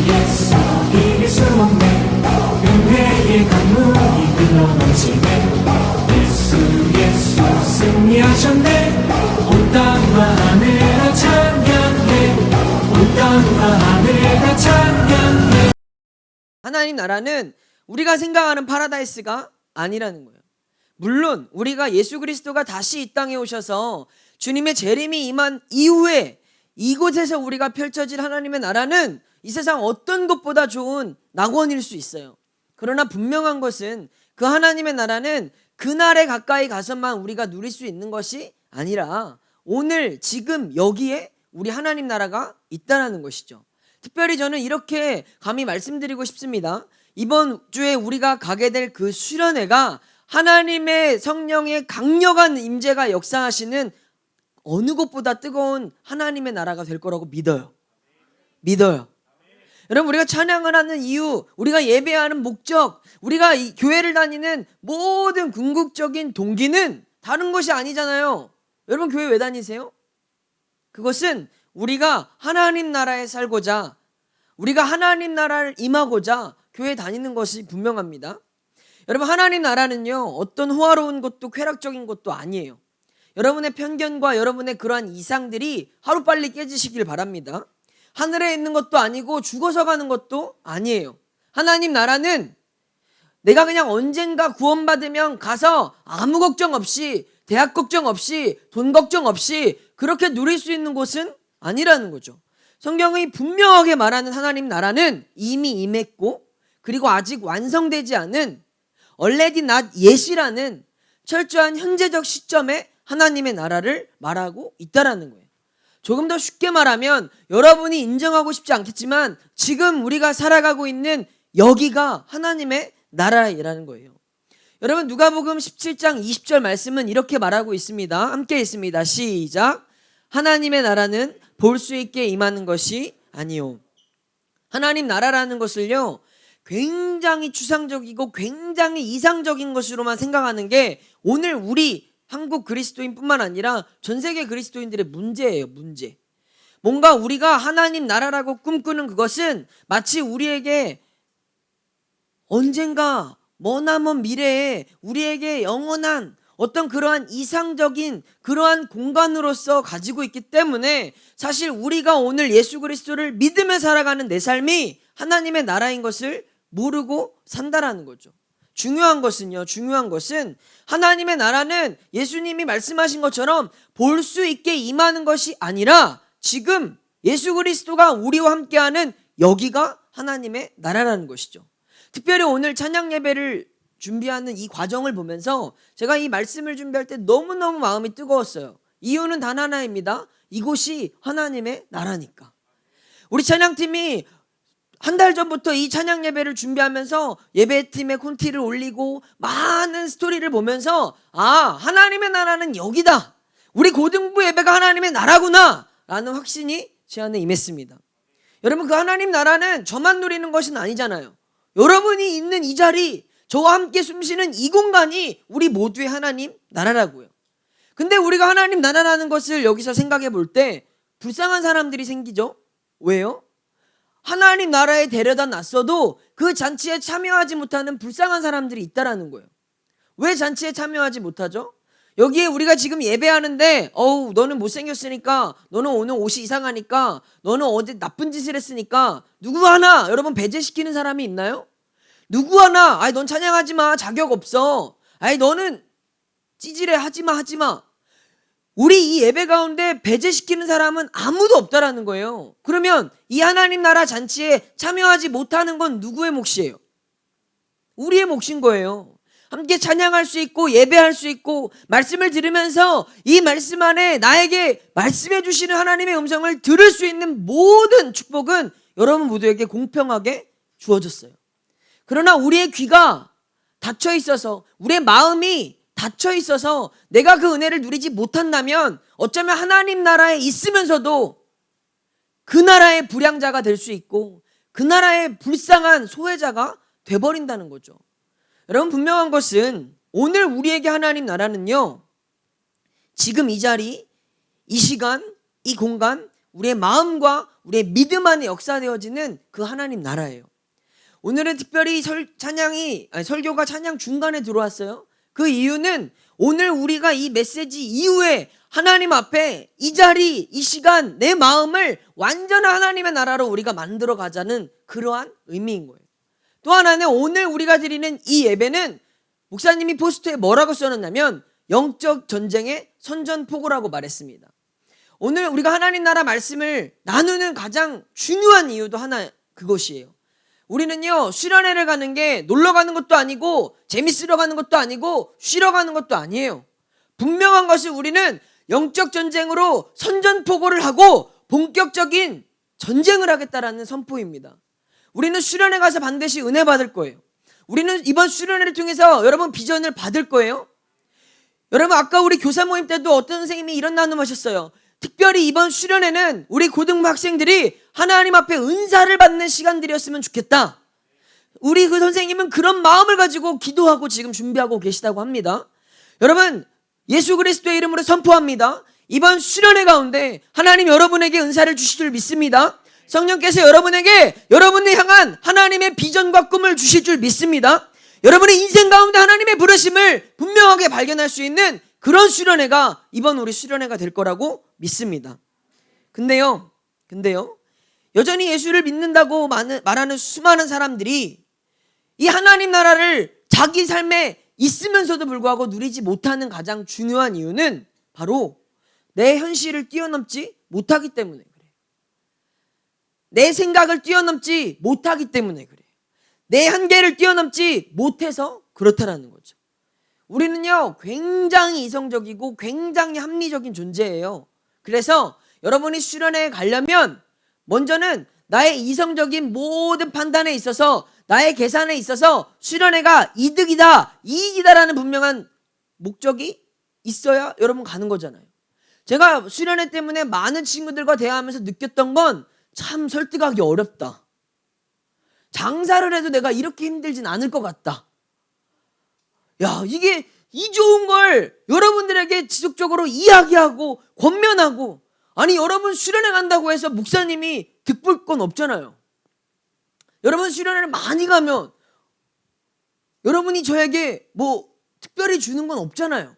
예수 이길 수 없네. 은혜의 강물이 흘러넘치네. 예수 승리하셨네. 온 땅과 하늘 다 찬양해. 온 땅과 하늘 다 찬양해. 하나님 나라는 우리가 생각하는 파라다이스가 아니라는 거예요. 물론 우리가 예수 그리스도가 다시 이 땅에 오셔서 주님의 재림이 임한 이후에 이곳에서 우리가 펼쳐질 하나님의 나라는 이 세상 어떤 것보다 좋은 낙원일 수 있어요. 그러나 분명한 것은 그 하나님의 나라는 그날에 가까이 가서만 우리가 누릴 수 있는 것이 아니라 오늘 지금 여기에 우리 하나님 나라가 있다는 것이죠. 특별히 저는 이렇게 감히 말씀드리고 싶습니다. 이번 주에 우리가 가게 될 그 수련회가 하나님의 성령의 강력한 임재가 역사하시는 어느 곳보다 뜨거운 하나님의 나라가 될 거라고 믿어요. 여러분, 우리가 찬양을 하는 이유, 우리가 예배하는 목적, 우리가 이 교회를 다니는 모든 궁극적인 동기는 다른 것이 아니잖아요. 여러분, 교회 왜 다니세요? 그것은 우리가 하나님 나라에 살고자, 우리가 하나님 나라를 임하고자 교회 다니는 것이 분명합니다. 여러분, 하나님 나라는요, 어떤 호화로운 것도 쾌락적인 것도 아니에요. 여러분의 편견과 여러분의 그러한 이상들이 하루빨리 깨지시길 바랍니다. 하늘에 있는 것도 아니고 죽어서 가는 것도 아니에요. 하나님 나라는 내가 그냥 언젠가 구원받으면 가서 아무 걱정 없이, 대학 걱정 없이, 돈 걱정 없이 그렇게 누릴 수 있는 곳은 아니라는 거죠. 성경이 분명하게 말하는 하나님 나라는 이미 임했고, 그리고 아직 완성되지 않은 already not yet이라는 철저한 현재적 시점에 하나님의 나라를 말하고 있다라는 거예요. 조금 더 쉽게 말하면 여러분이 인정하고 싶지 않겠지만 지금 우리가 살아가고 있는 여기가 하나님의 나라라는 거예요. 여러분, 누가복음 17장 20절 말씀은 이렇게 말하고 있습니다. 함께 있습니다. 시작. 하나님의 나라는 볼 수 있게 임하는 것이 아니요. 하나님 나라라는 것을요, 굉장히 추상적이고 굉장히 이상적인 것으로만 생각하는 게 오늘 우리 한국 그리스도인뿐만 아니라 전 세계 그리스도인들의 문제예요. 문제. 뭔가 우리가 하나님 나라라고 꿈꾸는 그것은 마치 우리에게 언젠가 머나먼 미래에 우리에게 영원한 어떤 그러한 이상적인 그러한 공간으로서 가지고 있기 때문에 사실 우리가 오늘 예수 그리스도를 믿으며 살아가는 내 삶이 하나님의 나라인 것을 모르고 산다라는 거죠. 중요한 것은 하나님의 나라는 예수님이 말씀하신 것처럼 볼 수 있게 임하는 것이 아니라 지금 예수 그리스도가 우리와 함께하는 여기가 하나님의 나라라는 것이죠. 특별히 오늘 찬양 예배를 준비하는 이 과정을 보면서 제가 이 말씀을 준비할 때 너무너무 마음이 뜨거웠어요. 이유는 단 하나입니다. 이곳이 하나님의 나라니까. 우리 찬양팀이 한 달 전부터 이 찬양 예배를 준비하면서 예배팀에 콘티를 올리고 많은 스토리를 보면서 하나님의 나라는 여기다. 우리 고등부 예배가 하나님의 나라구나 라는 확신이 제 안에 임했습니다. 여러분, 그 하나님 나라는 저만 누리는 것은 아니잖아요. 여러분이 있는 이 자리, 저와 함께 숨쉬는 이 공간이 우리 모두의 하나님 나라라고요. 근데 우리가 하나님 나라라는 것을 여기서 생각해 볼 때 불쌍한 사람들이 생기죠. 왜요? 하나님 나라에 데려다 놨어도 그 잔치에 참여하지 못하는 불쌍한 사람들이 있다라는 거예요. 왜 잔치에 참여하지 못하죠? 여기에 우리가 지금 예배하는데 너는 못생겼으니까, 너는 오늘 옷이 이상하니까, 너는 어디 나쁜 짓을 했으니까 누구 하나 여러분 배제시키는 사람이 있나요? 누구 하나 넌 찬양하지 마, 자격 없어, 너는 찌질해, 하지 마. 우리 이 예배 가운데 배제시키는 사람은 아무도 없다라는 거예요. 그러면 이 하나님 나라 잔치에 참여하지 못하는 건 누구의 몫이에요? 우리의 몫인 거예요. 함께 찬양할 수 있고 예배할 수 있고 말씀을 들으면서 이 말씀 안에 나에게 말씀해 주시는 하나님의 음성을 들을 수 있는 모든 축복은 여러분 모두에게 공평하게 주어졌어요. 그러나 우리의 귀가 닫혀 있어서, 우리의 마음이 닫혀 있어서 내가 그 은혜를 누리지 못한다면 어쩌면 하나님 나라에 있으면서도 그 나라의 불량자가 될 수 있고 그 나라의 불쌍한 소외자가 돼버린다는 거죠. 여러분, 분명한 것은 오늘 우리에게 하나님 나라는요, 지금 이 자리, 이 시간, 이 공간, 우리의 마음과 우리의 믿음 안에 역사되어지는 그 하나님 나라예요. 오늘은 특별히 설교가 찬양 중간에 들어왔어요. 그 이유는 오늘 우리가 이 메시지 이후에 하나님 앞에 이 자리, 이 시간, 내 마음을 완전한 하나님의 나라로 우리가 만들어 가자는 그러한 의미인 거예요. 또 하나는 오늘 우리가 드리는 이 예배는 목사님이 포스터에 뭐라고 써놨냐면 영적 전쟁의 선전포고라고 말했습니다. 오늘 우리가 하나님 나라 말씀을 나누는 가장 중요한 이유도 하나 그것이에요. 우리는요, 수련회를 가는 게 놀러 가는 것도 아니고 재밌으러 가는 것도 아니고 쉬러 가는 것도 아니에요. 분명한 것은 우리는 영적 전쟁으로 선전포고를 하고 본격적인 전쟁을 하겠다라는 선포입니다. 우리는 수련회 가서 반드시 은혜 받을 거예요. 우리는 이번 수련회를 통해서 여러분 비전을 받을 거예요. 여러분 아까 우리 교사 모임 때도 어떤 선생님이 이런 나눔하셨어요. 특별히 이번 수련회는 우리 고등부 학생들이 하나님 앞에 은사를 받는 시간들이었으면 좋겠다. 우리 그 선생님은 그런 마음을 가지고 기도하고 지금 준비하고 계시다고 합니다. 여러분 예수 그리스도의 이름으로 선포합니다. 이번 수련회 가운데 하나님 여러분에게 은사를 주실 줄 믿습니다. 성령께서 여러분을 향한 하나님의 비전과 꿈을 주실 줄 믿습니다. 여러분의 인생 가운데 하나님의 부르심을 분명하게 발견할 수 있는 그런 수련회가 이번 우리 수련회가 될 거라고 믿습니다. 근데요, 여전히 예수를 믿는다고 말하는 수많은 사람들이 이 하나님 나라를 자기 삶에 있으면서도 불구하고 누리지 못하는 가장 중요한 이유는 바로 내 현실을 뛰어넘지 못하기 때문에 그래요. 내 생각을 뛰어넘지 못하기 때문에 그래요. 내 한계를 뛰어넘지 못해서 그렇다라는 거죠. 우리는요, 굉장히 이성적이고 굉장히 합리적인 존재예요. 그래서 여러분이 수련회에 가려면 먼저는 나의 이성적인 모든 판단에 있어서 나의 계산에 있어서 수련회가 이득이다, 이익이다라는 분명한 목적이 있어야 여러분 가는 거잖아요. 제가 수련회 때문에 많은 친구들과 대화하면서 느꼈던 건 참 설득하기 어렵다. 장사를 해도 내가 이렇게 힘들진 않을 것 같다. 야, 이게 이 좋은 걸 여러분들에게 지속적으로 이야기하고 권면하고, 아니 여러분 수련회 간다고 해서 목사님이 득볼 건 없잖아요. 여러분 수련회를 많이 가면 여러분이 저에게 뭐 특별히 주는 건 없잖아요.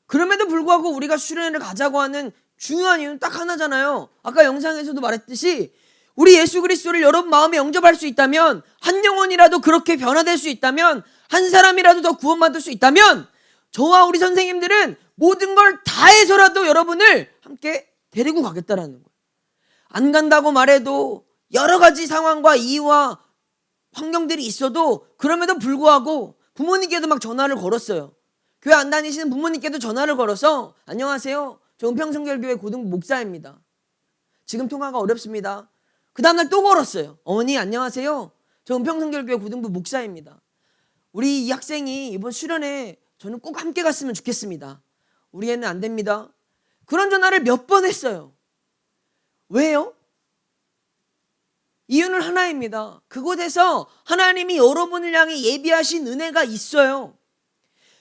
그럼에도 불구하고 우리가 수련회를 가자고 하는 중요한 이유는 딱 하나잖아요. 아까 영상에서도 말했듯이 우리 예수 그리스도를 여러분 마음에 영접할 수 있다면, 한 영혼이라도 그렇게 변화될 수 있다면, 한 사람이라도 더 구원받을 수 있다면 저와 우리 선생님들은 모든 걸 다해서라도 여러분을 함께 데리고 가겠다라는 거예요. 안 간다고 말해도 여러 가지 상황과 이유와 환경들이 있어도 그럼에도 불구하고 부모님께도 막 전화를 걸었어요. 교회 안 다니시는 부모님께도 전화를 걸어서 안녕하세요, 저 은평성결교회 고등부 목사입니다. 지금 통화가 어렵습니다. 그 다음날 또 걸었어요. 어머니 안녕하세요, 저 은평성결교회 고등부 목사입니다. 우리 이 학생이 이번 수련회 저는 꼭 함께 갔으면 좋겠습니다. 우리 애는 안 됩니다. 그런 전화를 몇 번 했어요. 왜요? 이유는 하나입니다. 그곳에서 하나님이 여러분을 향해 예비하신 은혜가 있어요.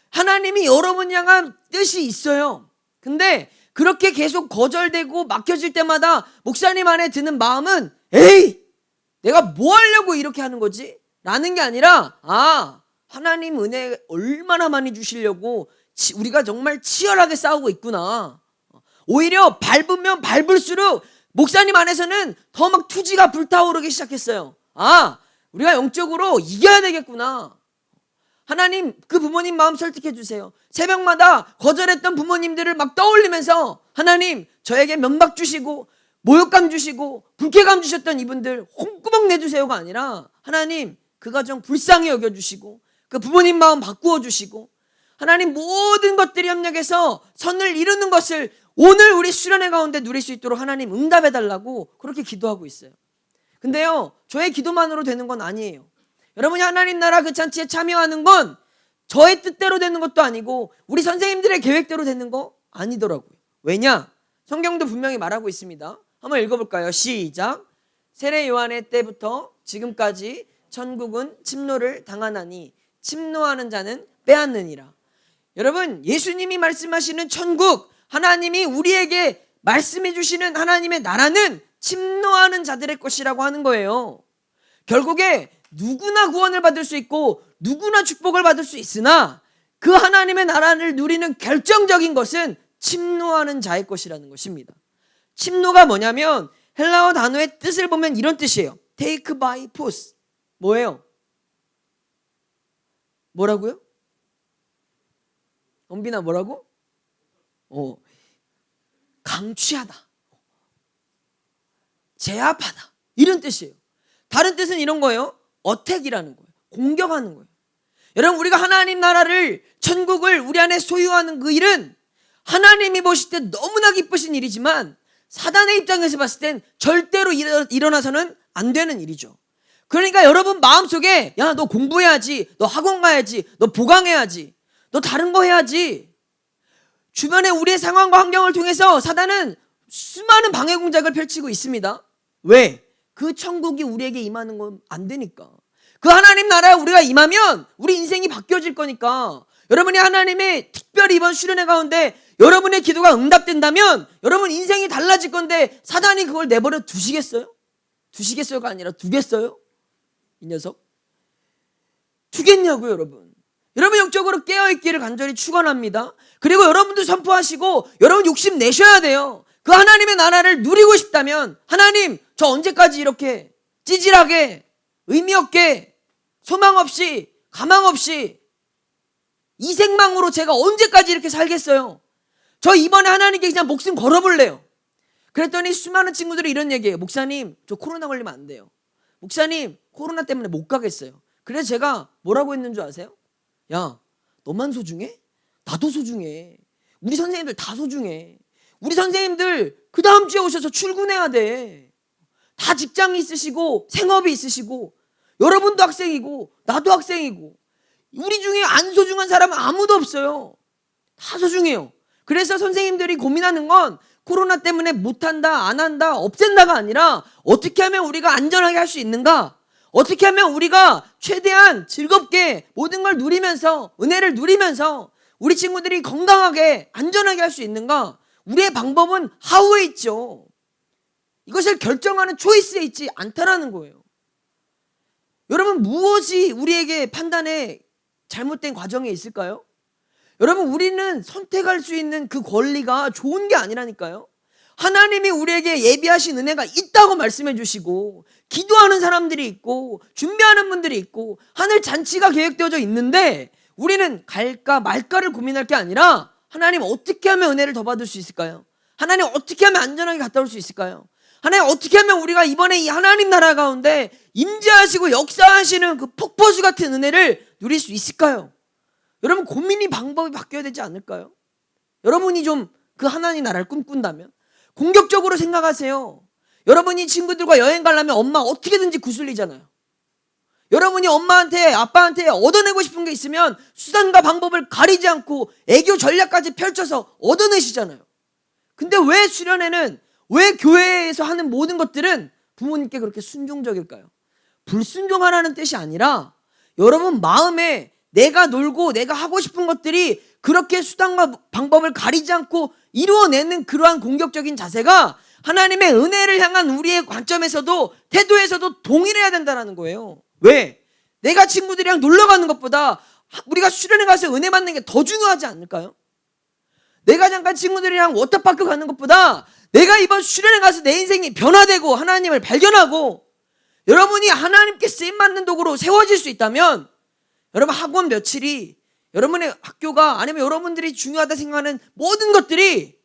하나님이 여러분을 향한 뜻이 있어요. 근데 그렇게 계속 거절되고 막혀질 때마다 목사님 안에 드는 마음은 에이, 내가 뭐 하려고 이렇게 하는 거지? 라는 게 아니라 하나님 은혜 얼마나 많이 주시려고 우리가 정말 치열하게 싸우고 있구나. 오히려 밟으면 밟을수록 목사님 안에서는 더 막 투지가 불타오르기 시작했어요. 우리가 영적으로 이겨야 되겠구나. 하나님 그 부모님 마음 설득해 주세요. 새벽마다 거절했던 부모님들을 막 떠올리면서 하나님 저에게 면박 주시고 모욕감 주시고 불쾌감 주셨던 이분들 홍구멍 내주세요가 아니라 하나님 그 가정 불쌍히 여겨주시고 그 부모님 마음 바꾸어 주시고 하나님 모든 것들이 협력해서 선을 이루는 것을 오늘 우리 수련회 가운데 누릴 수 있도록 하나님 응답해 달라고 그렇게 기도하고 있어요. 근데요, 저의 기도만으로 되는 건 아니에요. 여러분이 하나님 나라 그 잔치에 참여하는 건 저의 뜻대로 되는 것도 아니고 우리 선생님들의 계획대로 되는 거 아니더라고요. 왜냐? 성경도 분명히 말하고 있습니다. 한번 읽어볼까요? 시작. 세례 요한의 때부터 지금까지 천국은 침노를 당하나니 침노하는 자는 빼앗느니라. 여러분, 예수님이 말씀하시는 천국, 하나님이 우리에게 말씀해 주시는 하나님의 나라는 침노하는 자들의 것이라고 하는 거예요. 결국에 누구나 구원을 받을 수 있고 누구나 축복을 받을 수 있으나 그 하나님의 나라를 누리는 결정적인 것은 침노하는 자의 것이라는 것입니다. 침노가 뭐냐면 헬라어 단어의 뜻을 보면 이런 뜻이에요. take by force. 뭐예요? 뭐라고요? 엄빈아 뭐라고? 강취하다, 제압하다 이런 뜻이에요. 다른 뜻은 이런 거예요. 어택이라는 거예요. 공격하는 거예요. 여러분 우리가 하나님 나라를 천국을 우리 안에 소유하는 그 일은 하나님이 보실 때 너무나 기쁘신 일이지만 사단의 입장에서 봤을 땐 절대로 일어나서는 안 되는 일이죠. 그러니까 여러분 마음속에 야 너 공부해야지, 너 학원 가야지, 너 보강해야지, 너 다른 거 해야지. 주변에 우리의 상황과 환경을 통해서 사단은 수많은 방해 공작을 펼치고 있습니다. 왜? 그 천국이 우리에게 임하는 건 안 되니까. 그 하나님 나라에 우리가 임하면 우리 인생이 바뀌어질 거니까. 여러분이 하나님의 특별히 이번 수련회 가운데 여러분의 기도가 응답된다면 여러분 인생이 달라질 건데 사단이 그걸 내버려 두시겠어요? 두시겠어요가 아니라 두겠어요? 이 녀석 두겠냐고요. 여러분 영적으로 깨어있기를 간절히 축원합니다. 그리고 여러분도 선포하시고 여러분 욕심 내셔야 돼요. 그 하나님의 나라를 누리고 싶다면 하나님 저 언제까지 이렇게 찌질하게 의미 없게 소망 없이 가망 없이 이 생망으로 제가 언제까지 이렇게 살겠어요? 저 이번에 하나님께 그냥 목숨 걸어볼래요. 그랬더니 수많은 친구들이 이런 얘기해요. 목사님 저 코로나 걸리면 안 돼요. 목사님 코로나 때문에 못 가겠어요. 그래서 제가 뭐라고 했는 줄 아세요? 야 너만 소중해? 나도 소중해. 우리 선생님들 다 소중해. 우리 선생님들 그 다음 주에 오셔서 출근해야 돼. 다 직장이 있으시고 생업이 있으시고 여러분도 학생이고 나도 학생이고 우리 중에 안 소중한 사람은 아무도 없어요. 다 소중해요. 그래서 선생님들이 고민하는 건 코로나 때문에 못한다 안 한다 없앤다가 아니라 어떻게 하면 우리가 안전하게 할 수 있는가, 어떻게 하면 우리가 최대한 즐겁게 모든 걸 누리면서 은혜를 누리면서 우리 친구들이 건강하게 안전하게 할 수 있는가. 우리의 방법은 하우에 있죠. 이것을 결정하는 초이스에 있지 않다라는 거예요. 여러분 무엇이 우리에게 판단에 잘못된 과정에 있을까요? 여러분 우리는 선택할 수 있는 그 권리가 좋은 게 아니라니까요. 하나님이 우리에게 예비하신 은혜가 있다고 말씀해 주시고 기도하는 사람들이 있고 준비하는 분들이 있고 하늘 잔치가 계획되어져 있는데 우리는 갈까 말까를 고민할 게 아니라 하나님 어떻게 하면 은혜를 더 받을 수 있을까요? 하나님 어떻게 하면 안전하게 갔다 올 수 있을까요? 하나님 어떻게 하면 우리가 이번에 이 하나님 나라 가운데 임재하시고 역사하시는 그 폭포수 같은 은혜를 누릴 수 있을까요? 여러분 고민이 방법이 바뀌어야 되지 않을까요? 여러분이 좀 그 하나님 나라를 꿈꾼다면 공격적으로 생각하세요. 여러분이 친구들과 여행 가려면 엄마 어떻게든지 구슬리잖아요. 여러분이 엄마한테 아빠한테 얻어내고 싶은 게 있으면 수단과 방법을 가리지 않고 애교 전략까지 펼쳐서 얻어내시잖아요. 근데 왜 수련회는, 왜 교회에서 하는 모든 것들은 부모님께 그렇게 순종적일까요? 불순종하라는 뜻이 아니라 여러분 마음에 내가 놀고 내가 하고 싶은 것들이 그렇게 수단과 방법을 가리지 않고 이루어내는 그러한 공격적인 자세가 하나님의 은혜를 향한 우리의 관점에서도 태도에서도 동일해야 된다는 거예요. 왜? 내가 친구들이랑 놀러 가는 것보다 우리가 수련회 가서 은혜 받는 게 더 중요하지 않을까요? 내가 잠깐 친구들이랑 워터파크 가는 것보다 내가 이번 수련회 가서 내 인생이 변화되고 하나님을 발견하고 여러분이 하나님께 쓰임받는 도구로 세워질 수 있다면 여러분 학원 며칠이 여러분의 학교가 아니면 여러분들이 중요하다 생각하는 모든 것들이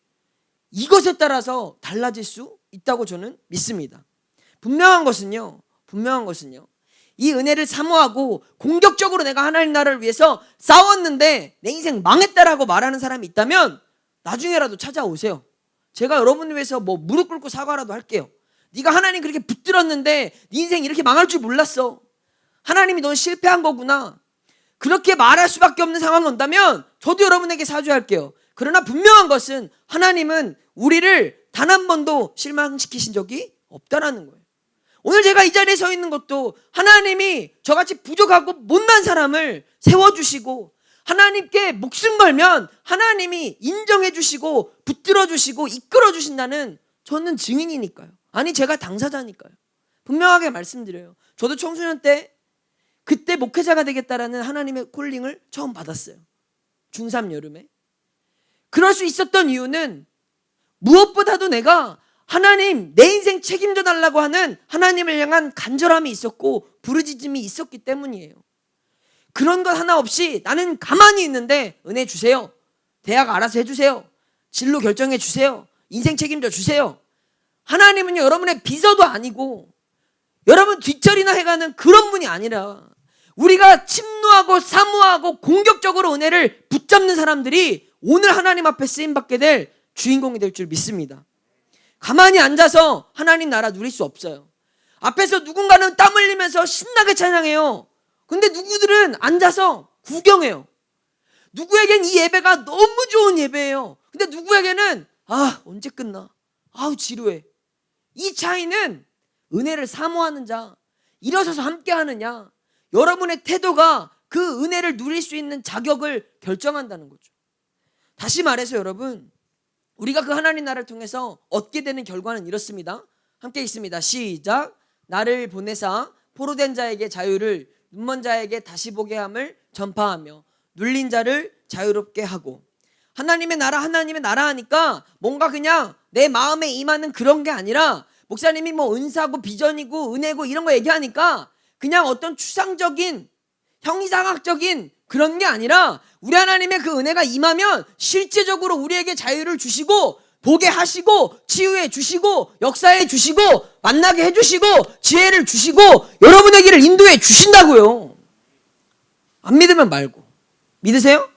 이것에 따라서 달라질 수 있다고 저는 믿습니다. 분명한 것은요 이 은혜를 사모하고 공격적으로 내가 하나님 나라를 위해서 싸웠는데 내 인생 망했다라고 말하는 사람이 있다면 나중에라도 찾아오세요. 제가 여러분을 위해서 뭐 무릎 꿇고 사과라도 할게요. 네가 하나님 그렇게 붙들었는데 네 인생 이렇게 망할 줄 몰랐어. 하나님이 넌 실패한 거구나. 그렇게 말할 수밖에 없는 상황이 온다면 저도 여러분에게 사죄할게요. 그러나 분명한 것은 하나님은 우리를 단 한 번도 실망시키신 적이 없다라는 거예요. 오늘 제가 이 자리에 서 있는 것도 하나님이 저같이 부족하고 못난 사람을 세워주시고 하나님께 목숨 걸면 하나님이 인정해 주시고 붙들어 주시고 이끌어 주신다는 저는 증인이니까요. 아니 제가 당사자니까요. 분명하게 말씀드려요. 저도 청소년 때 그때 목회자가 되겠다라는 하나님의 콜링을 처음 받았어요. 중3 여름에. 그럴 수 있었던 이유는 무엇보다도 내가 하나님 내 인생 책임져 달라고 하는 하나님을 향한 간절함이 있었고 부르짖음이 있었기 때문이에요. 그런 것 하나 없이 나는 가만히 있는데 은혜 주세요. 대학 알아서 해주세요. 진로 결정해 주세요. 인생 책임져 주세요. 하나님은요 여러분의 비서도 아니고 여러분 뒷처리나 해가는 그런 분이 아니라 우리가 침노하고 사모하고 공격적으로 은혜를 붙잡는 사람들이 오늘 하나님 앞에 쓰임받게 될 주인공이 될 줄 믿습니다. 가만히 앉아서 하나님 나라 누릴 수 없어요. 앞에서 누군가는 땀 흘리면서 신나게 찬양해요. 근데 누구들은 앉아서 구경해요. 누구에겐 이 예배가 너무 좋은 예배예요. 근데 누구에게는 언제 끝나? 지루해. 이 차이는 은혜를 사모하는 자, 일어서서 함께 하느냐, 여러분의 태도가 그 은혜를 누릴 수 있는 자격을 결정한다는 거죠. 다시 말해서 여러분, 우리가 그 하나님 나라를 통해서 얻게 되는 결과는 이렇습니다. 함께 읽습니다. 시작. 나를 보내사 포로된 자에게 자유를, 눈먼 자에게 다시 보게 함을 전파하며 눌린 자를 자유롭게 하고. 하나님의 나라 하니까 뭔가 그냥 내 마음에 임하는 그런 게 아니라 목사님이 뭐 은사고 비전이고 은혜고 이런 거 얘기하니까 그냥 어떤 추상적인 형이상학적인 그런 게 아니라 우리 하나님의 그 은혜가 임하면 실제적으로 우리에게 자유를 주시고 보게 하시고 치유해 주시고 역사해 주시고 만나게 해주시고 지혜를 주시고 여러분의 길을 인도해 주신다고요. 안 믿으면 말고. 믿으세요?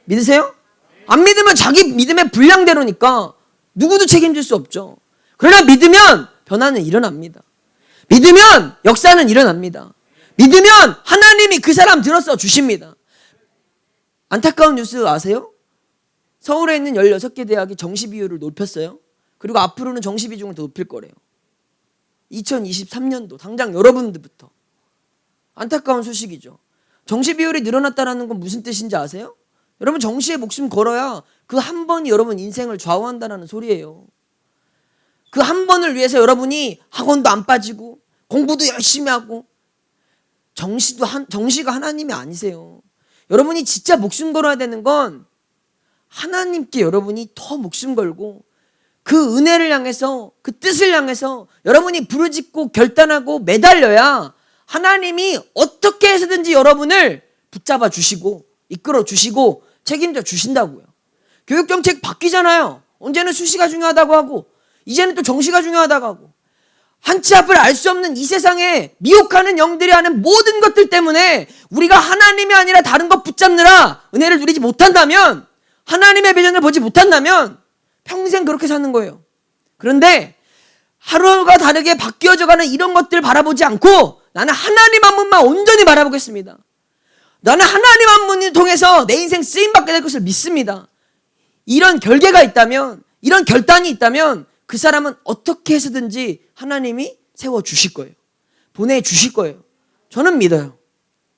믿으세요? 안 믿으면 자기 믿음의 분량대로니까 누구도 책임질 수 없죠. 그러나 믿으면 변화는 일어납니다. 믿으면 역사는 일어납니다. 믿으면 하나님이 그 사람 들어서 주십니다. 안타까운 뉴스 아세요? 서울에 있는 16개 대학이 정시 비율을 높였어요. 그리고 앞으로는 정시 비중을 더 높일 거래요. 2023년도 당장 여러분들부터. 안타까운 소식이죠. 정시 비율이 늘어났다는 건 무슨 뜻인지 아세요? 여러분 정시에 목숨 걸어야 그 한 번이 여러분 인생을 좌우한다는 소리예요. 그 한 번을 위해서 여러분이 학원도 안 빠지고 공부도 열심히 하고 정시가 하나님이 아니세요. 여러분이 진짜 목숨 걸어야 되는 건 하나님께 여러분이 더 목숨 걸고 그 은혜를 향해서 그 뜻을 향해서 여러분이 부르짖고 결단하고 매달려야 하나님이 어떻게 해서든지 여러분을 붙잡아 주시고 이끌어 주시고 책임져 주신다고요. 교육정책 바뀌잖아요. 언제는 수시가 중요하다고 하고 이제는 또 정시가 중요하다고 하고 한 치 앞을 알 수 없는 이 세상에 미혹하는 영들이 하는 모든 것들 때문에 우리가 하나님이 아니라 다른 것 붙잡느라 은혜를 누리지 못한다면 하나님의 비전을 보지 못한다면 평생 그렇게 사는 거예요. 그런데 하루가 다르게 바뀌어져가는 이런 것들을 바라보지 않고 나는 하나님 한 분만 온전히 바라보겠습니다. 나는 하나님 한 분을 통해서 내 인생 쓰임받게 될 것을 믿습니다. 이런 결계가 있다면 이런 결단이 있다면 그 사람은 어떻게 해서든지 하나님이 세워주실 거예요. 보내주실 거예요. 저는 믿어요.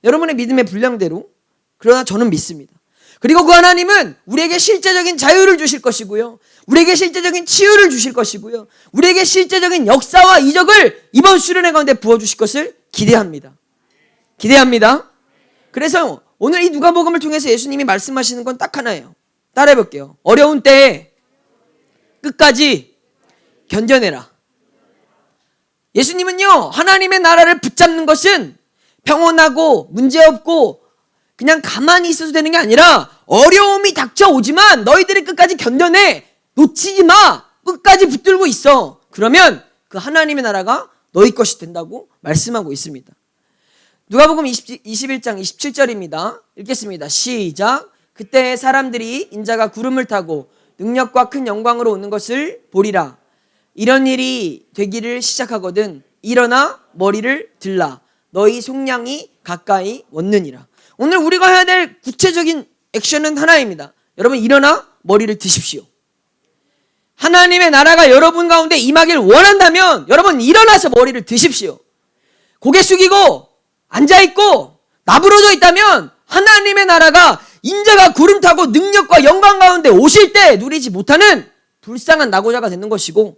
여러분의 믿음의 분량대로. 그러나 저는 믿습니다. 그리고 그 하나님은 우리에게 실제적인 자유를 주실 것이고요. 우리에게 실제적인 치유를 주실 것이고요. 우리에게 실제적인 역사와 이적을 이번 수련회 가운데 부어주실 것을 기대합니다. 기대합니다. 그래서 오늘 이 누가복음을 통해서 예수님이 말씀하시는 건 딱 하나예요. 따라해 볼게요. 어려운 때에 끝까지 견뎌내라. 예수님은요, 하나님의 나라를 붙잡는 것은 평온하고 문제없고 그냥 가만히 있어도 되는 게 아니라 어려움이 닥쳐오지만 너희들이 끝까지 견뎌내. 놓치지 마. 끝까지 붙들고 있어. 그러면 그 하나님의 나라가 너희 것이 된다고 말씀하고 있습니다. 누가복음 21장 27절입니다. 읽겠습니다. 시작. 그때 사람들이 인자가 구름을 타고 능력과 큰 영광으로 오는 것을 보리라. 이런 일이 되기를 시작하거든 일어나 머리를 들라. 너희 속량이 가까이 왔느니라. 오늘 우리가 해야 될 구체적인 액션은 하나입니다. 여러분 일어나 머리를 드십시오. 하나님의 나라가 여러분 가운데 임하길 원한다면 여러분 일어나서 머리를 드십시오. 고개 숙이고 앉아있고 나부러져 있다면 하나님의 나라가 인자가 구름 타고 능력과 영광 가운데 오실 때 누리지 못하는 불쌍한 낙오자가 되는 것이고,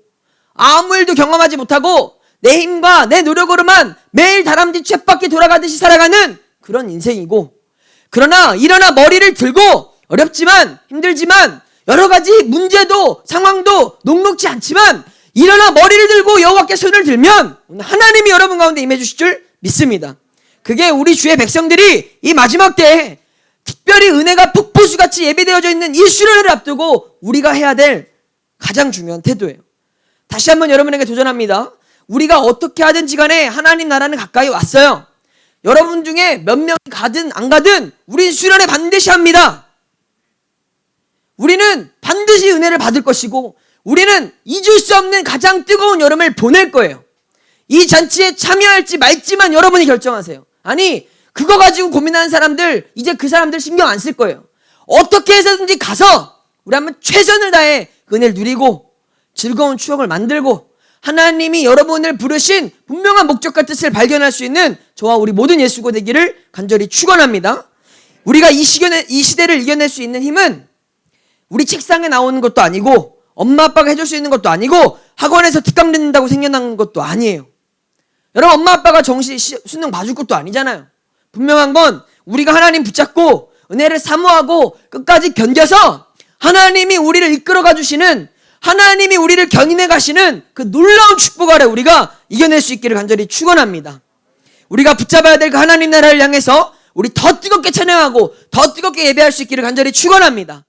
아무 일도 경험하지 못하고 내 힘과 내 노력으로만 매일 다람쥐 쳇바퀴 돌아가듯이 살아가는 그런 인생이고, 그러나 일어나 머리를 들고 어렵지만 힘들지만 여러 가지 문제도 상황도 녹록지 않지만 일어나 머리를 들고 여호와께 손을 들면 하나님이 여러분 가운데 임해 주실 줄 믿습니다. 그게 우리 주의 백성들이 이 마지막 때에 특별히 은혜가 폭포수같이 예비되어져 있는 이 수련회를 앞두고 우리가 해야 될 가장 중요한 태도예요. 다시 한번 여러분에게 도전합니다. 우리가 어떻게 하든지 간에 하나님 나라는 가까이 왔어요. 여러분 중에 몇 명이 가든 안 가든 우린 수련회 반드시 합니다. 우리는 반드시 은혜를 받을 것이고, 우리는 잊을 수 없는 가장 뜨거운 여름을 보낼 거예요. 이 잔치에 참여할지 말지만 여러분이 결정하세요. 아니, 그거 가지고 고민하는 사람들, 이제 그 사람들 신경 안 쓸 거예요. 어떻게 해서든지 가서 우리 한번 최선을 다해 그 은혜를 누리고 즐거운 추억을 만들고 하나님이 여러분을 부르신 분명한 목적과 뜻을 발견할 수 있는 저와 우리 모든 예수고 되기를 간절히 축원합니다. 우리가 이 시대를 이겨낼 수 있는 힘은 우리 책상에 나오는 것도 아니고, 엄마 아빠가 해줄 수 있는 것도 아니고, 학원에서 특강 듣는다고 생겨난 것도 아니에요. 여러분, 엄마 아빠가 수능 봐줄 것도 아니잖아요. 분명한 건 우리가 하나님 붙잡고 은혜를 사모하고 끝까지 견뎌서 하나님이 우리를 이끌어가 주시는, 하나님이 우리를 견인해 가시는 그 놀라운 축복 아래 우리가 이겨낼 수 있기를 간절히 축원합니다. 우리가 붙잡아야 될 그 하나님 나라를 향해서 우리 더 뜨겁게 찬양하고 더 뜨겁게 예배할 수 있기를 간절히 축원합니다.